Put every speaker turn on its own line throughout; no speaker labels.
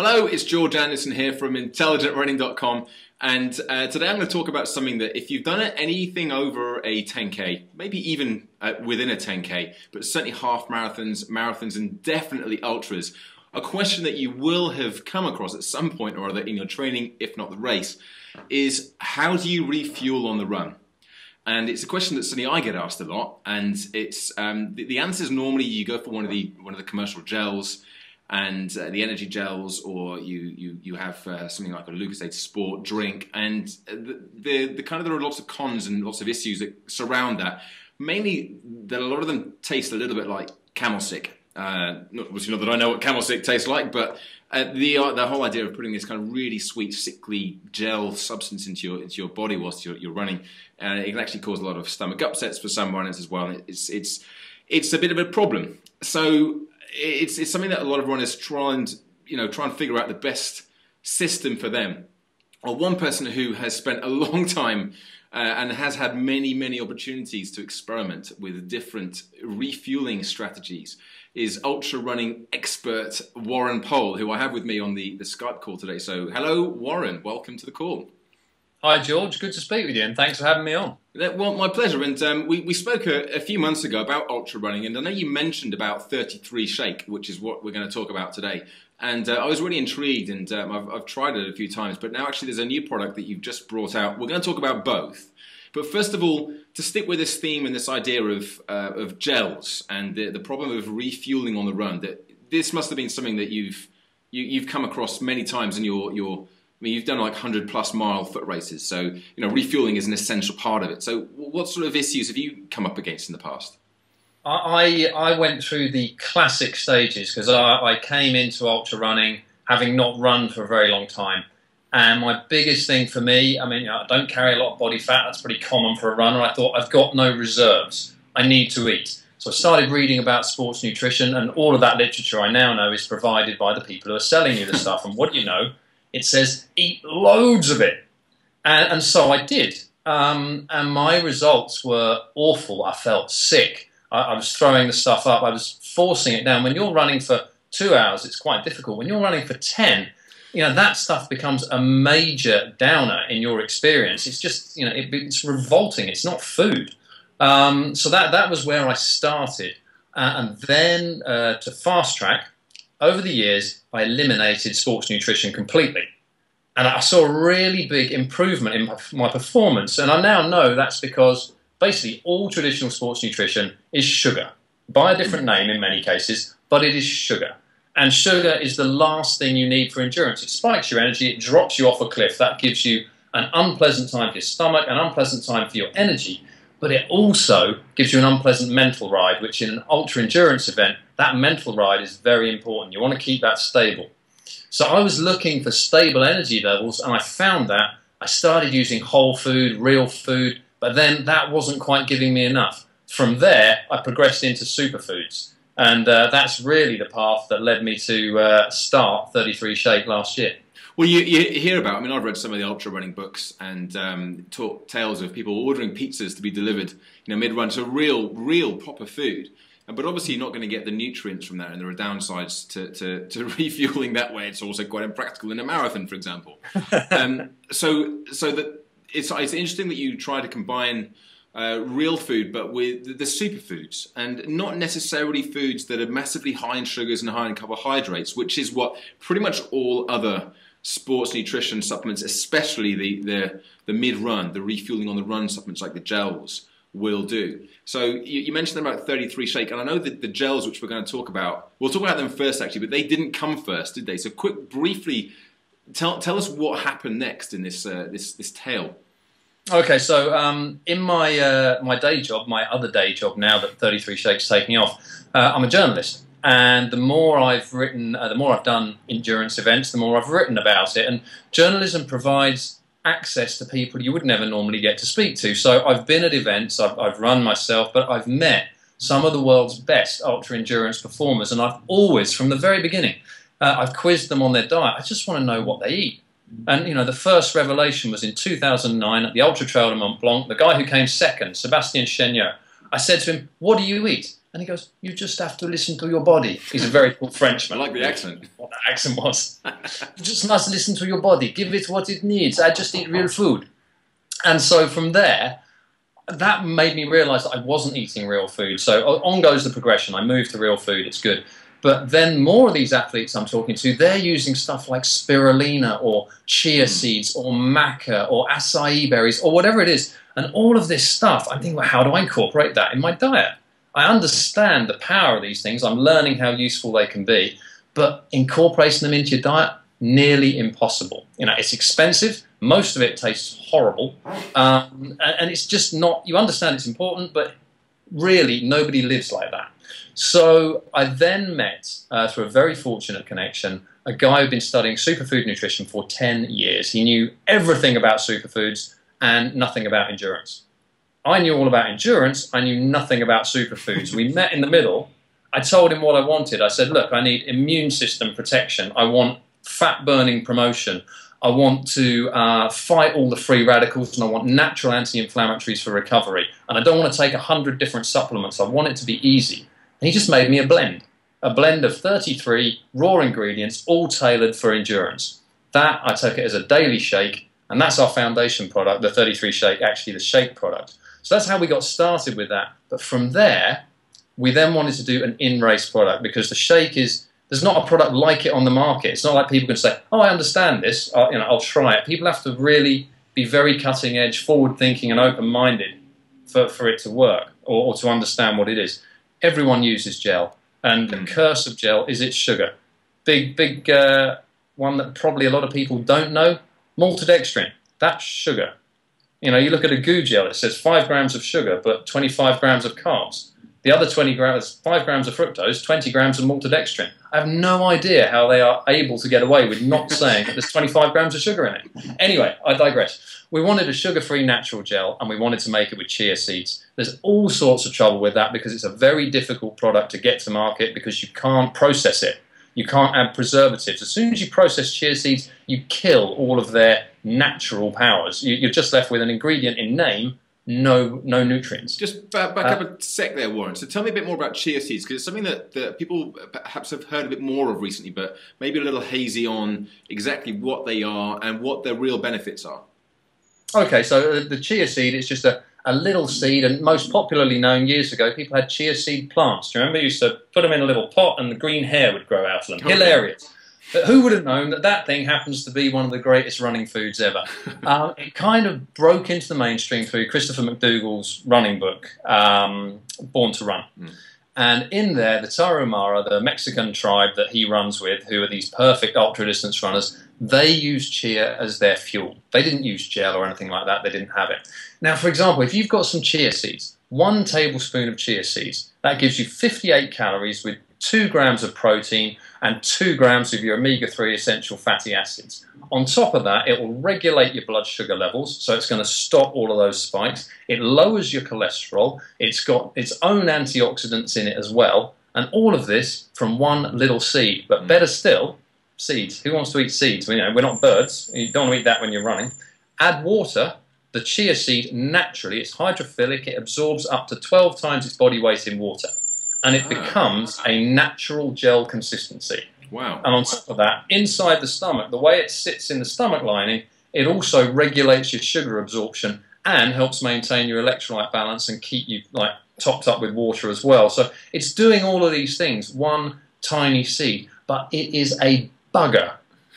Hello, it's George Anderson here from intelligentrunning.com, and today I'm going to talk about something that if you've done anything over a 10K, maybe even within a 10K, but certainly half marathons and definitely ultras, a question that you will have come across at some point or other in your training, if not the race, is how do you refuel on the run? And it's a question that certainly I get asked a lot, and it's the answer is normally you go for one of the commercial gels, and the energy gels, or you have something like a Lucozade Sport drink, and there are lots of cons and lots of issues that surround that. Mainly that a lot of them taste a little bit like camel sick. Obviously not that I know what camel sick tastes like, but the whole idea of putting this kind of really sweet, sickly gel substance into your body whilst you're running, it can actually cause a lot of stomach upsets for some runners as well. And it's a bit of a problem. So it's something that a lot of runners try and figure out the best system for them. Or one person who has spent a long time and has had many opportunities to experiment with different refueling strategies is ultra running expert Warren Pohl, who I have with me on the Skype call today. So hello Warren, welcome to the call.
Hi George, good to speak with you, and thanks for having me on.
Well, my pleasure. And we spoke a few months ago about ultra running, and I know you mentioned about 33 Shake, which is what we're going to talk about today. And I was really intrigued, and I've tried it a few times, but now actually there's a new product that you've just brought out. We're going to talk about both. But first of all, to stick with this theme and this idea of gels and the problem of refueling on the run, this must have been something that you've come across many times in you've done like 100+ mile foot races, so refueling is an essential part of it. So what sort of issues have you come up against in the past?
I went through the classic stages because I came into ultra running having not run for a very long time. And my biggest thing for me, I don't carry a lot of body fat, that's pretty common for a runner. I thought, I've got no reserves, I need to eat. So I started reading about sports nutrition, and all of that literature I now know is provided by the people who are selling you the stuff. And what do you know? It says, eat loads of it. And so I did. And my results were awful. I felt sick. I was throwing the stuff up. I was forcing it down. When you're running for 2 hours, it's quite difficult. When you're running for 10, that stuff becomes a major downer in your experience. It's just, it's revolting. It's not food. So that was where I started. And then to fast track, over the years, I eliminated sports nutrition completely. And I saw a really big improvement in my performance. And I now know that's because basically all traditional sports nutrition is sugar. By a different name in many cases, but it is sugar. And sugar is the last thing you need for endurance. It spikes your energy, it drops you off a cliff. That gives you an unpleasant time for your stomach, an unpleasant time for your energy. But it also gives you an unpleasant mental ride, which in an ultra-endurance event, that mental ride is very important. You want to keep that stable. So I was looking for stable energy levels, and I found that. I started using whole food, real food, but then that wasn't quite giving me enough. From there, I progressed into superfoods. And that's really the path that led me to start 33 Shake last year.
Well, you hear about, I've read some of the ultra running books and talk tales of people ordering pizzas to be delivered, mid-run, so real proper food. But obviously you're not going to get the nutrients from that, and there are downsides to refueling that way. It's also quite impractical in a marathon, for example. So that it's interesting that you try to combine real food, but with the superfoods, and not necessarily foods that are massively high in sugars and high in carbohydrates, which is what pretty much all other sports nutrition supplements, especially the mid-run, the refueling on the run supplements like the gels, will do. So you mentioned about 33 Shake, and I know that the gels, which we're going to talk about, we'll talk about them first actually, but they didn't come first, did they? So briefly, tell us what happened next in this tale.
Okay, so in my day job, my other day job now that 33 Shake's taking off, I'm a journalist. And the more I've written, the more I've done endurance events, the more I've written about it. And journalism provides access to people you would never normally get to speak to. So I've been at events, I've run myself, but I've met some of the world's best ultra-endurance performers. And I've always, from the very beginning, I've quizzed them on their diet. I just want to know what they eat. And, the first revelation was in 2009 at the Ultra Trail de Mont Blanc. The guy who came second, Sébastien Chéniaud, I said to him, what do you eat? And he goes, you just have to listen to your body. He's a very cool Frenchman.
I like the accent.
What the accent was. You just must listen to your body. Give it what it needs. I just eat real food. And so from there, that made me realise that I wasn't eating real food. So on goes the progression. I moved to real food. It's good. But then more of these athletes I'm talking to, they're using stuff like spirulina or chia seeds or maca or acai berries or whatever it is. And all of this stuff, I'm thinking, well, how do I incorporate that in my diet? I understand the power of these things. I'm learning how useful they can be. But incorporating them into your diet, nearly impossible. You know, it's expensive. Most of it tastes horrible. And it's just not, you understand it's important, but really nobody lives like that. So I then met, through a very fortunate connection, a guy who'd been studying superfood nutrition for 10 years. He knew everything about superfoods and nothing about endurance. I knew all about endurance. I knew nothing about superfoods. We met in the middle. I told him what I wanted. I said, look, I need immune system protection. I want fat burning promotion. I want to fight all the free radicals, and I want natural anti-inflammatories for recovery. And I don't want to take 100 different supplements. I want it to be easy. And he just made me a blend of 33 raw ingredients, all tailored for endurance. That, I took it as a daily shake, and that's our foundation product, the 33 shake, actually the shake product. So that's how we got started with that. But from there, we then wanted to do an in-race product, because the shake is, there's not a product like it on the market. It's not like people can say, oh, I understand this, I'll try it. People have to really be very cutting edge, forward-thinking and open-minded for it to work, or to understand what it is. Everyone uses gel, and the curse of gel is its sugar. Big one that probably a lot of people don't know, maltodextrin. That's sugar. You know, you look at a goo gel, it says 5 grams of sugar, but 25 grams of carbs. The other 20 grams, 5 grams of fructose, 20 grams of maltodextrin. I have no idea how they are able to get away with not saying that there's 25 grams of sugar in it. Anyway, I digress. We wanted a sugar-free natural gel, and we wanted to make it with chia seeds. There's all sorts of trouble with that, because it's a very difficult product to get to market, because you can't process it. You can't add preservatives. As soon as you process chia seeds, you kill all of their natural powers. You're just left with an ingredient in name, no nutrients.
Just back up a sec there, Warren. So tell me a bit more about chia seeds, because it's something that people perhaps have heard a bit more of recently, but maybe a little hazy on exactly what they are and what their real benefits are.
Okay, so the chia seed is just a little seed, and most popularly known years ago, people had chia seed plants. Do you remember? You used to put them in a little pot and the green hair would grow out of them. Okay. Hilarious. But who would have known that that thing happens to be one of the greatest running foods ever? It kind of broke into the mainstream through Christopher McDougall's running book, Born to Run. And in there, the Tarahumara, the Mexican tribe that he runs with, who are these perfect ultra-distance runners, they use chia as their fuel. They didn't use gel or anything like that. They didn't have it. Now, for example, if you've got some chia seeds, 1 tablespoon of chia seeds, that gives you 58 calories with 2 grams of protein and 2 grams of your omega-3 essential fatty acids. On top of that, it will regulate your blood sugar levels, so it's going to stop all of those spikes. It lowers your cholesterol. It's got its own antioxidants in it as well, and all of this from 1 little seed. But better still, seeds. Who wants to eat seeds? We're not birds. You don't want to eat that when you're running. Add water. The chia seed, naturally, it's hydrophilic. It absorbs up to 12 times its body weight in water, and it becomes a natural gel consistency.
Wow.
And on top of that, inside the stomach, the way it sits in the stomach lining, it also regulates your sugar absorption and helps maintain your electrolyte balance and keep you topped up with water as well. So it's doing all of these things, 1 tiny seed, but it is a bugger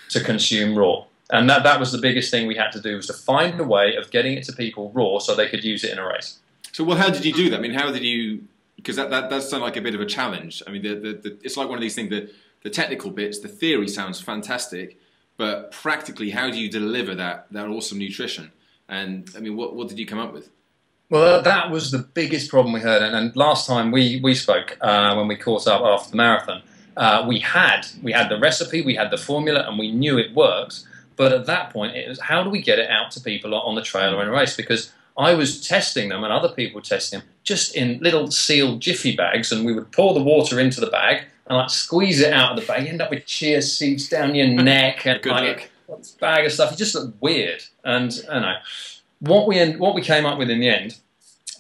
to consume raw. And that was the biggest thing we had to do, was to find a way of getting it to people raw so they could use it in a race.
So, well, how did you do that? I mean, how did you... Because that does sound like a bit of a challenge. I mean, it's like one of these things that the technical bits, the theory sounds fantastic, but practically, how do you deliver that awesome nutrition? And I mean, what did you come up with?
Well, that was the biggest problem we heard. And last time we spoke, when we caught up after the marathon, we had the recipe, we had the formula, and we knew it worked. But at that point, it was, how do we get it out to people on the trail or in a race? Because I was testing them, and other people were testing them, just in little sealed jiffy bags, and we would pour the water into the bag and squeeze it out of the bag. You end up with chia seeds down your neck and a bag of stuff. It just looked weird. And what we came up with in the end,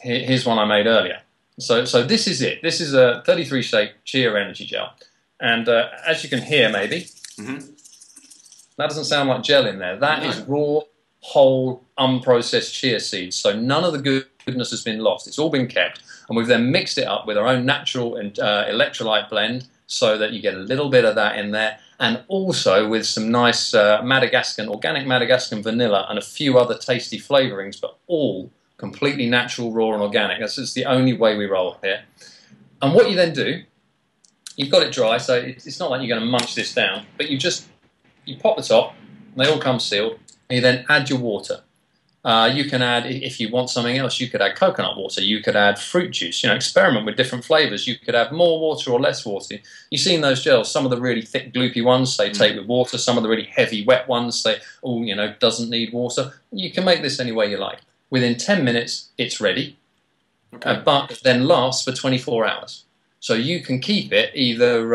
here's one I made earlier. So this is it. This is a 33 shape chia energy gel. And as you can hear, maybe, that doesn't sound like gel in there. That is raw, whole, unprocessed chia seeds. So none of the goodness has been lost. It's all been kept. And we've then mixed it up with our own natural electrolyte blend so that you get a little bit of that in there. And also with some nice organic Madagascan vanilla and a few other tasty flavorings, but all completely natural, raw and organic. That's just the only way we roll here. And what you then do, you've got it dry, so it's not like you're going to munch this down, but you pop the top, and they all come sealed, and you then add your water. You can add, if you want something else, you could add coconut water, you could add fruit juice, experiment with different flavors. You could add more water or less water. You've seen those gels, some of the really thick, gloopy ones, they take with water, some of the really heavy, wet ones, they, doesn't need water. You can make this any way you like. Within 10 minutes, it's ready, but it then lasts for 24 hours. So you can keep it either,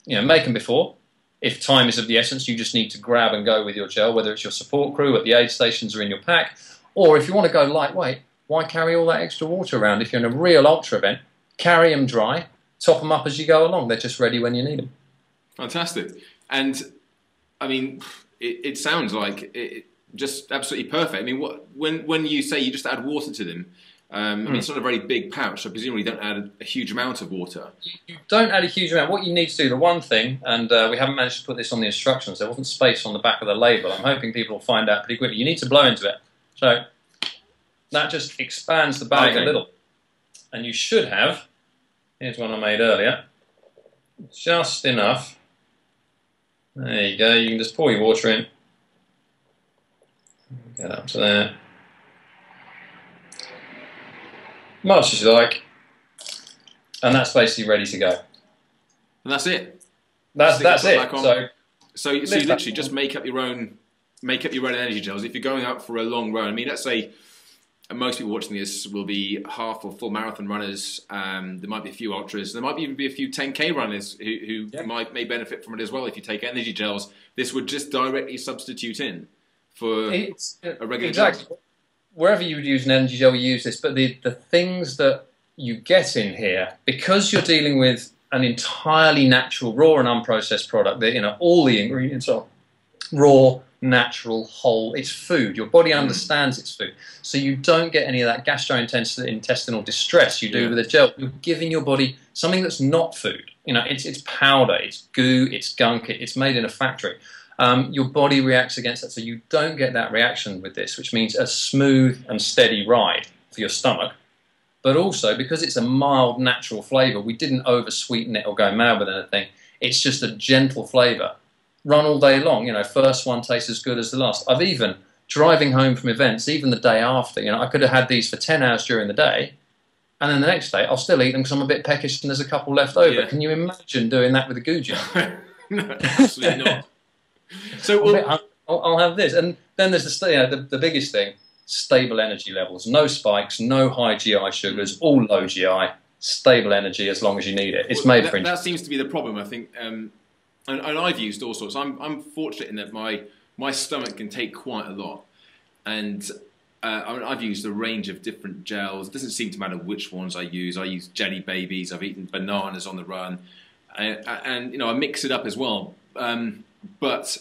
make them before. If time is of the essence, you just need to grab and go with your gel, whether it's your support crew at the aid stations or in your pack. Or if you want to go lightweight, why carry all that extra water around? If you're in a real ultra event, carry them dry, top them up as you go along. They're just ready when you need them.
Fantastic. And, I mean, it sounds like just absolutely perfect. I mean, when you say you just add water to them, I mean, it's not a very big pouch, so presumably you don't add a huge amount of water.
You don't add a huge amount. What you need to do, the one thing, and we haven't managed to put this on the instructions, there wasn't space on the back of the label. I'm hoping people will find out pretty quickly. You need to blow into it. So that just expands the bag a little. And you should have, here's one I made earlier, just enough. There you go. You can just pour your water in. Get up to there. Much as you like, and that's basically ready to go.
And that's it.
That's it.
So you literally just make up your own energy gels. If you're going out for a long run, I mean, let's say most people watching this will be half or full marathon runners. There might be a few ultras. There might even be a few 10K runners who may benefit from it as well. If you take energy gels, this would just directly substitute in for a regular gel.
Wherever you would use an energy gel, we use this, but the things that you get in here, because you're dealing with an entirely natural, raw and unprocessed product, that all the ingredients are raw, natural, whole. It's food. Your body understands it's food. So you don't get any of that gastrointestinal distress you do with a gel. You're giving your body something that's not food. It's powder, it's goo, it's gunk, it's made in a factory. Your body reacts against that, so you don't get that reaction with this, which means a smooth and steady ride for your stomach. But also, because it's a mild, natural flavour, we didn't over-sweeten it or go mad with anything. It's just a gentle flavour. Run all day long, first one tastes as good as the last. I've even, driving home from events, even the day after, I could have had these for 10 hours during the day, and then the next day I'll still eat them because I'm a bit peckish and there's a couple left over. Yeah. Can you imagine doing that with a goo gel?
No, absolutely not. So
I'll have this, and then there's the biggest thing: stable energy levels. No spikes, no high GI sugars, all low GI. Stable energy as long as you need it. It's made for.
That seems to be the problem, I think. And I've used all sorts. I'm fortunate in that my stomach can take quite a lot, and I've used a range of different gels. It doesn't seem to matter which ones I use. I use Jelly Babies. I've eaten bananas on the run, and I mix it up as well. But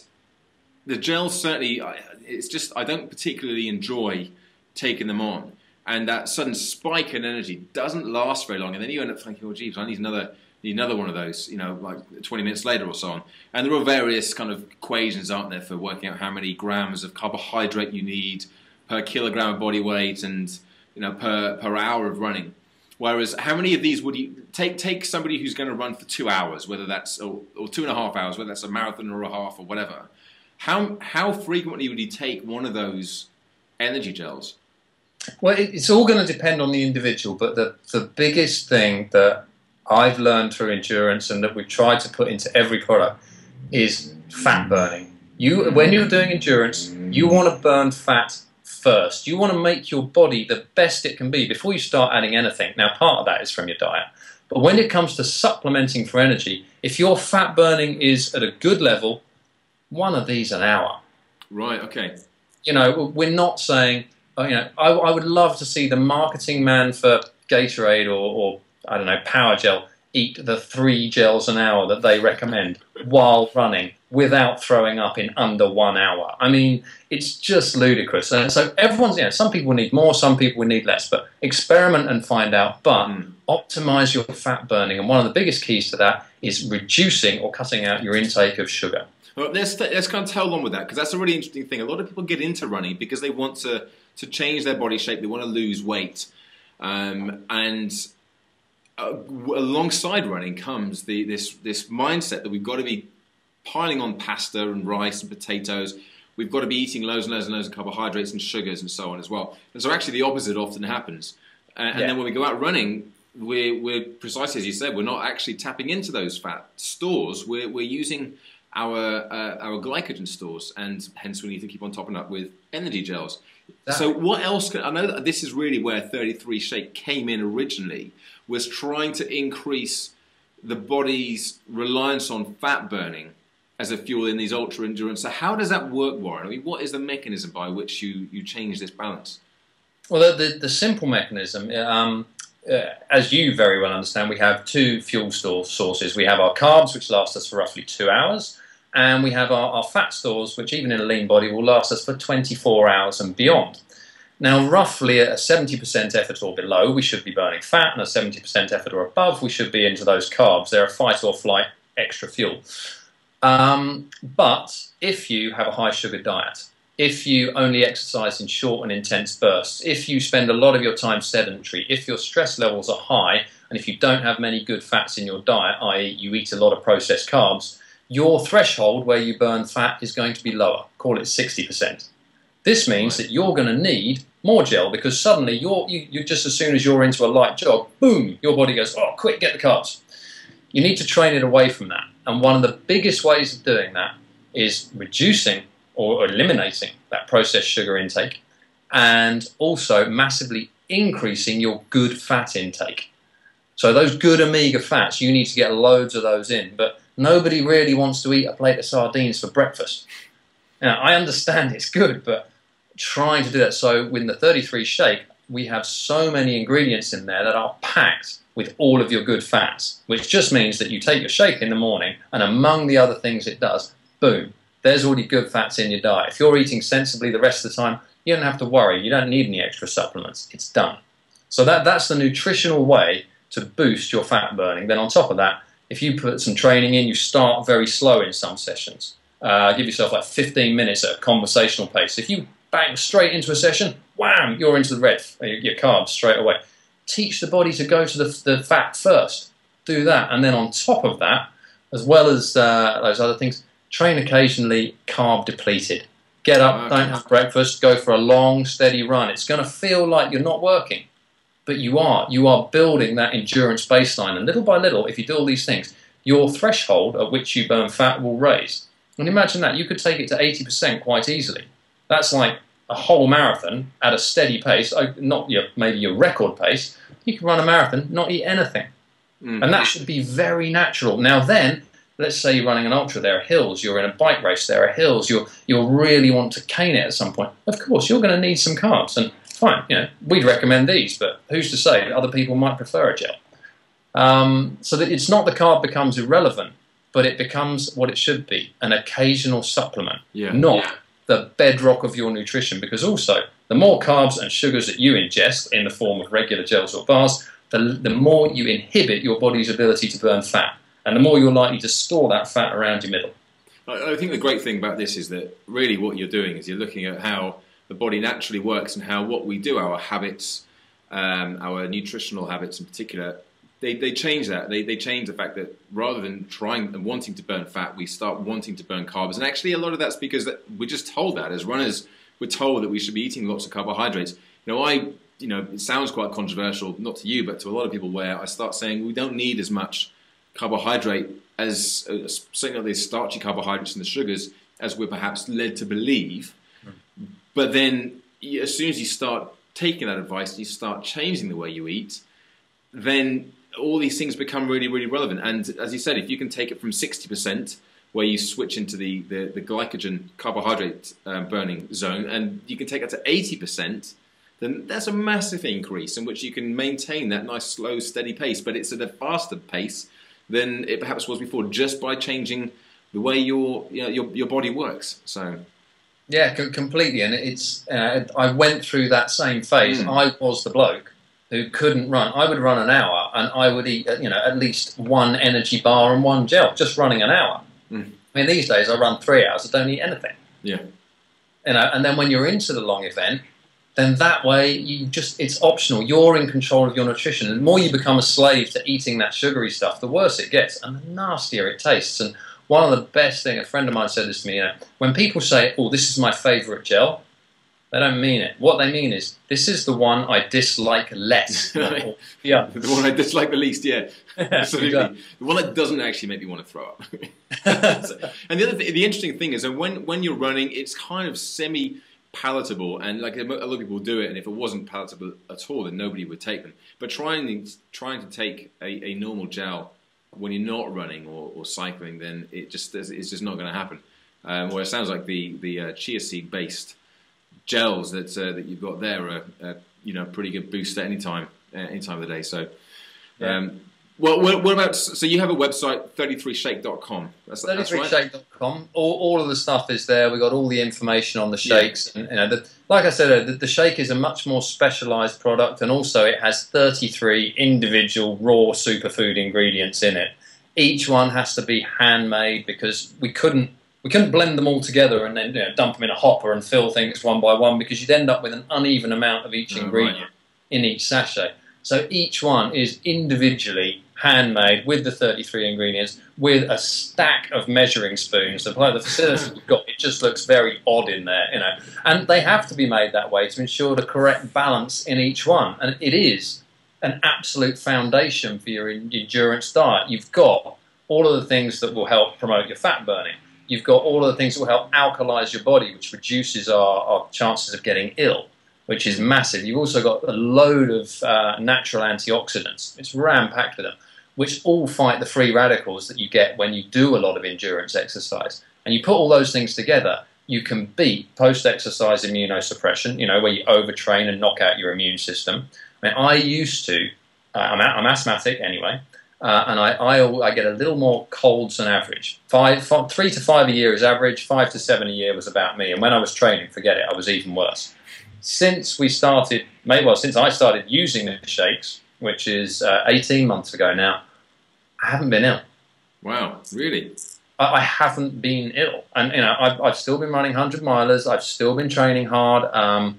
the gels certainly, it's just, I don't particularly enjoy taking them on. And that sudden spike in energy doesn't last very long. And then you end up thinking, oh, geez, I need another one of those, like 20 minutes later or so on. And there are various kind of equations, aren't there, for working out how many grams of carbohydrate you need per kilogram of body weight and, per hour of running. Whereas, how many of these would you take somebody who's going to run for 2 hours, whether that's or 2.5 hours, whether that's a marathon or a half or whatever? How frequently would you take one of those energy gels?
Well, it's all going to depend on the individual, but the biggest thing that I've learned through endurance and that we've tried to put into every product is fat burning. When you're doing endurance, you want to burn fat first. You want to make your body the best it can be before you start adding anything. Now, part of that is from your diet. But when it comes to supplementing for energy, if your fat burning is at a good level, one of these an hour.
Right, okay.
We're not saying, I would love to see the marketing man for Gatorade or I don't know, Power Gel, eat the 3 gels an hour that they recommend while running without throwing up in under 1 hour. I mean, it's just ludicrous. And so everyone's, you know, some people need more, some people need less, but experiment and find out, but optimize your fat burning. And one of the biggest keys to that is reducing or cutting out your intake of sugar.
Well, let's kind of tell on with that, because that's a really interesting thing. A lot of people get into running because they want to change their body shape, they want to lose weight. Alongside running comes this mindset that we've got to be piling on pasta and rice and potatoes. We've got to be eating loads and loads and loads of carbohydrates and sugars and so on as well. And so actually the opposite often happens. And then when we go out running, we're precisely as you said, we're not actually tapping into those fat stores. We're using our glycogen stores, and hence we need to keep on topping up with energy gels. So what else I know that this is really where 33 Shake came in originally, was trying to increase the body's reliance on fat burning as a fuel in these ultra endurance. So how does that work, Warren? I mean, what is the mechanism by which you change this balance?
Well, the simple mechanism, as you very well understand, we have 2 fuel sources. We have our carbs, which last us for roughly 2 hours, and we have our fat stores, which even in a lean body will last us for 24 hours and beyond. Now, roughly at a 70% effort or below, we should be burning fat, and a 70% effort or above, we should be into those carbs. They're a fight or flight extra fuel. But if you have a high sugar diet, if you only exercise in short and intense bursts, if you spend a lot of your time sedentary, if your stress levels are high, and if you don't have many good fats in your diet, i.e. you eat a lot of processed carbs, your threshold where you burn fat is going to be lower, call it 60%. This means that you're going to need more gel, because suddenly you just as soon as you're into a light jog, boom, your body goes, oh, quick, get the carbs. You need to train it away from that. And one of the biggest ways of doing that is reducing or eliminating that processed sugar intake, and also massively increasing your good fat intake. So those good omega fats, you need to get loads of those in, but nobody really wants to eat a plate of sardines for breakfast. Now, I understand it's good, but trying to do that. So with the 33 Shake, we have so many ingredients in there that are packed with all of your good fats, which just means that you take your shake in the morning, and among the other things it does, boom, there's already good fats in your diet. If you're eating sensibly the rest of the time, you don't have to worry. You don't need any extra supplements. It's done. So that's the nutritional way to boost your fat burning. Then on top of that, if you put some training in, you start very slow in some sessions. Give yourself like 15 minutes at a conversational pace. If you bang straight into a session, wham, you're into the red, your carbs straight away. Teach the body to go to the fat first. Do that. And then on top of that, as well as those other things, train occasionally carb depleted. Get up, don't have breakfast, go for a long, steady run. It's going to feel like you're not working, but you are. You are building that endurance baseline. And little by little, if you do all these things, your threshold at which you burn fat will raise. And imagine that. You could take it to 80% quite easily. That's like a whole marathon at a steady pace, not maybe your record pace. You can run a marathon, not eat anything. And that should be very natural. Now then, let's say you're running an ultra, there are hills, you're in a bike race, there are hills, you'll really want to cane it at some point. Of course, you're going to need some carbs, and fine, we'd recommend these, but who's to say that other people might prefer a gel? So that it's not the carb becomes irrelevant, but it becomes what it should be, an occasional supplement, not the bedrock of your nutrition, because also the more carbs and sugars that you ingest in the form of regular gels or bars, the more you inhibit your body's ability to burn fat, and the more you're likely to store that fat around your middle.
I think the great thing about this is that really what you're doing is you're looking at how the body naturally works, and how what we do, our habits, our nutritional habits in particular, they change that. They change the fact that rather than trying and wanting to burn fat, we start wanting to burn carbs. And actually a lot of that's because we're just told that. As runners, we're told that we should be eating lots of carbohydrates. It sounds quite controversial, not to you, but to a lot of people, where I start saying we don't need as much carbohydrate as, certainly the starchy carbohydrates and the sugars, as we're perhaps led to believe. But then as soon as you start taking that advice, you start changing the way you eat, then all these things become really, really relevant. And as you said, if you can take it from 60%, where you switch into the glycogen carbohydrate burning zone, and you can take that to 80%, then that's a massive increase in which you can maintain that nice, slow, steady pace. But it's at a faster pace than it perhaps was before, just by changing the way your body works. So.
Yeah, completely. And it's I went through that same phase. I was the bloke who couldn't run. I would run an hour, and I would eat at least one energy bar and one gel, just running an hour. I mean, these days I run 3 hours. I don't eat anything.
Yeah.
And then when you're into the long event, then that way it's optional. You're in control of your nutrition. And the more you become a slave to eating that sugary stuff, the worse it gets and the nastier it tastes. And one of the best things, a friend of mine said this to me, when people say, oh, this is my favourite gel, they don't mean it. What they mean is, this is the one I dislike less. Yeah.
The one I dislike the least, yeah. Absolutely. The one that doesn't actually make me want to throw up. And the interesting thing is that when you're running, it's kind of semi-palatable, and like a lot of people do it, and if it wasn't palatable at all, then nobody would take them. But trying to take a normal gel when you're not running or cycling, then it's just not going to happen. Well, it sounds like the chia seed based gels that you've got there are a pretty good boost at any time of the day. So, well, what about, so you have a website, 33shake.com. That's
33shake.com. All of the stuff is there. We've got all the information on the shakes. Yeah. And, like I said, the shake is a much more specialised product, and also it has 33 individual raw superfood ingredients in it. Each one has to be handmade, because we couldn't blend them all together and then dump them in a hopper and fill things one by one, because you'd end up with an uneven amount of each ingredient in each sachet. So each one is individually handmade with the 33 ingredients, with a stack of measuring spoons. The facility we've got, it just looks very odd in there, And they have to be made that way to ensure the correct balance in each one. And it is an absolute foundation for your endurance diet. You've got all of the things that will help promote your fat burning. You've got all of the things that will help alkalize your body, which reduces our chances of getting ill, which is massive. You've also got a load of natural antioxidants. It's ram-packed with them, which all fight the free radicals that you get when you do a lot of endurance exercise. And you put all those things together, you can beat post-exercise immunosuppression, where you overtrain and knock out your immune system. I mean, I used to, I'm asthmatic anyway, and I get a little more colds than average. 3 to 5 a year is average, 5 to 7 a year was about me. And when I was training, forget it, I was even worse. Since I started using the shakes, which is 18 months ago now, I haven't been ill.
Wow, really?
I haven't been ill. And, I've still been running 100-milers, I've still been training hard,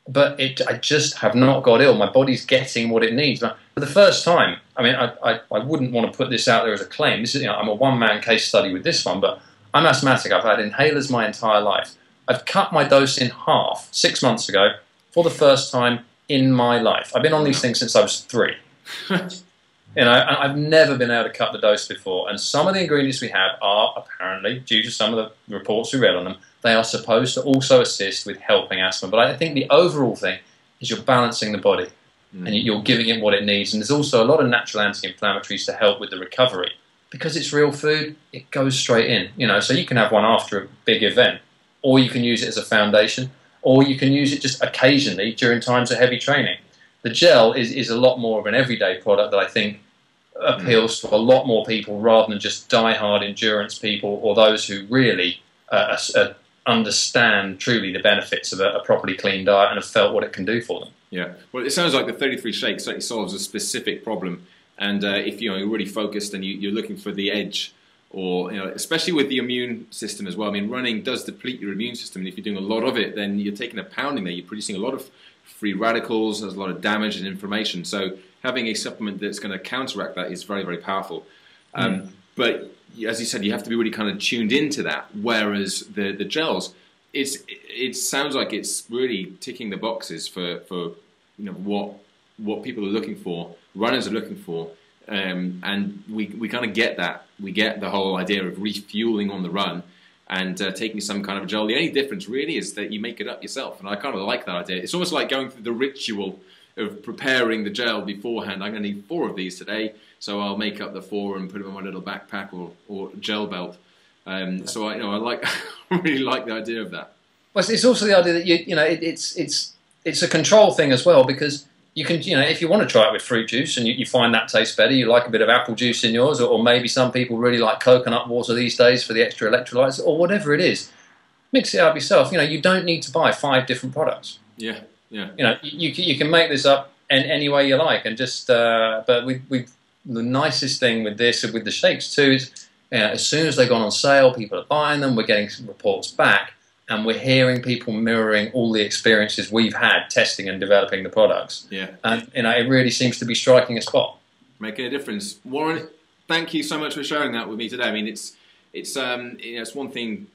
but I just have not got ill. My body's getting what it needs. For the first time, I mean, I wouldn't want to put this out there as a claim. This is, I'm a one-man case study with this one, but I'm asthmatic. I've had inhalers my entire life. I've cut my dose in half 6 months ago for the first time in my life. I've been on these things since I was 3. And I've never been able to cut the dose before. And some of the ingredients we have are apparently, due to some of the reports we read on them, they are supposed to also assist with helping asthma. But I think the overall thing is you're balancing the body and you're giving it what it needs. And there's also a lot of natural anti-inflammatories to help with the recovery. Because it's real food, it goes straight in. So you can have one after a big event, or you can use it as a foundation, or you can use it just occasionally during times of heavy training. The gel is a lot more of an everyday product that I think appeals to a lot more people, rather than just die-hard endurance people or those who really understand truly the benefits of a properly clean diet and have felt what it can do for them.
Yeah, well, it sounds like the 33 Shake certainly solves a specific problem. And if you're really focused and you're looking for the edge, or especially with the immune system as well. I mean, running does deplete your immune system, and if you're doing a lot of it, then you're taking a pounding there. You're producing a lot of free radicals. There's a lot of damage and inflammation. So having a supplement that's going to counteract that is very, very powerful. But as you said, you have to be really kind of tuned into that. Whereas the gels, it sounds like it's really ticking the boxes for what people are looking for, runners are looking for. And we kind of get that. We get the whole idea of refueling on the run and taking some kind of gel. The only difference really is that you make it up yourself, and I kind of like that idea. It's almost like going through the ritual of preparing the gel beforehand. I'm going to need 4 of these today, so I'll make up the 4 and put them in my little backpack or gel belt. So I really like the idea of that.
Well, it's also the idea that it's it's a control thing as well, because you can, if you want to try it with fruit juice and you find that tastes better, you like a bit of apple juice in yours, or maybe some people really like coconut water these days for the extra electrolytes, or whatever it is, mix it up yourself. You don't need to buy 5 different products.
Yeah, yeah.
You can make this up in any way you like, and just. But the nicest thing with this and with the shakes too is, as soon as they've gone on sale, people are buying them. We're getting some reports back, and we're hearing people mirroring all the experiences we've had testing and developing the products.
Yeah.
And it really seems to be striking a spot.
Making a difference. Warren, thank you so much for sharing that with me today. I mean, it's one thing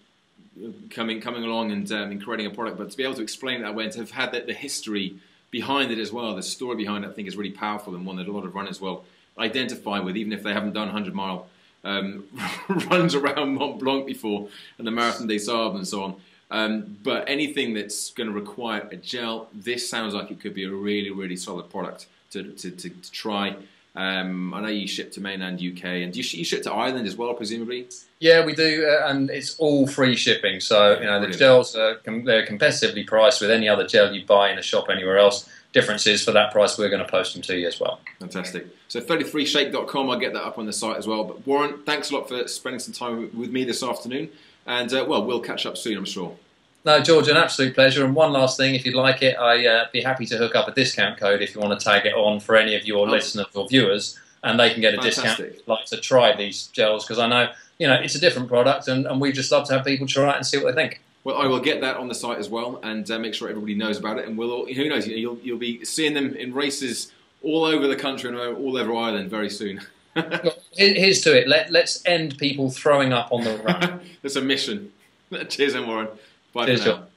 coming along and creating a product, but to be able to explain it that way and to have had the history behind it as well, the story behind it, I think is really powerful, and one that a lot of runners will identify with, even if they haven't done 100-mile runs around Mont Blanc before and the Marathon des Sables and so on. But anything that's going to require a gel, this sounds like it could be a really, really solid product to try. I know you ship to mainland UK, and you ship to Ireland as well, presumably?
Yeah, we do, and it's all free shipping. So, the gels, they're competitively priced with any other gel you buy in a shop anywhere else. Difference is, for that price, we're going to post them to you as well.
Fantastic. So 33shake.com, I'll get that up on the site as well. But Warren, thanks a lot for spending some time with me this afternoon. And, we'll catch up soon, I'm sure.
No, George, an absolute pleasure. And one last thing, if you'd like it, I'd be happy to hook up a discount code if you want to tag it on for any of your listeners or viewers, and they can get a discount if you'd like to try these gels, because I know, it's a different product, and we just love to have people try it and see what they think.
Well, I will get that on the site as well, and make sure everybody knows about it. And who knows, you'll be seeing them in races all over the country and all over Ireland very soon.
Here's to it. Let's end people throwing up on the run.
That's a mission. Cheers, and Warren. Bye
Cheers,
for now.
John.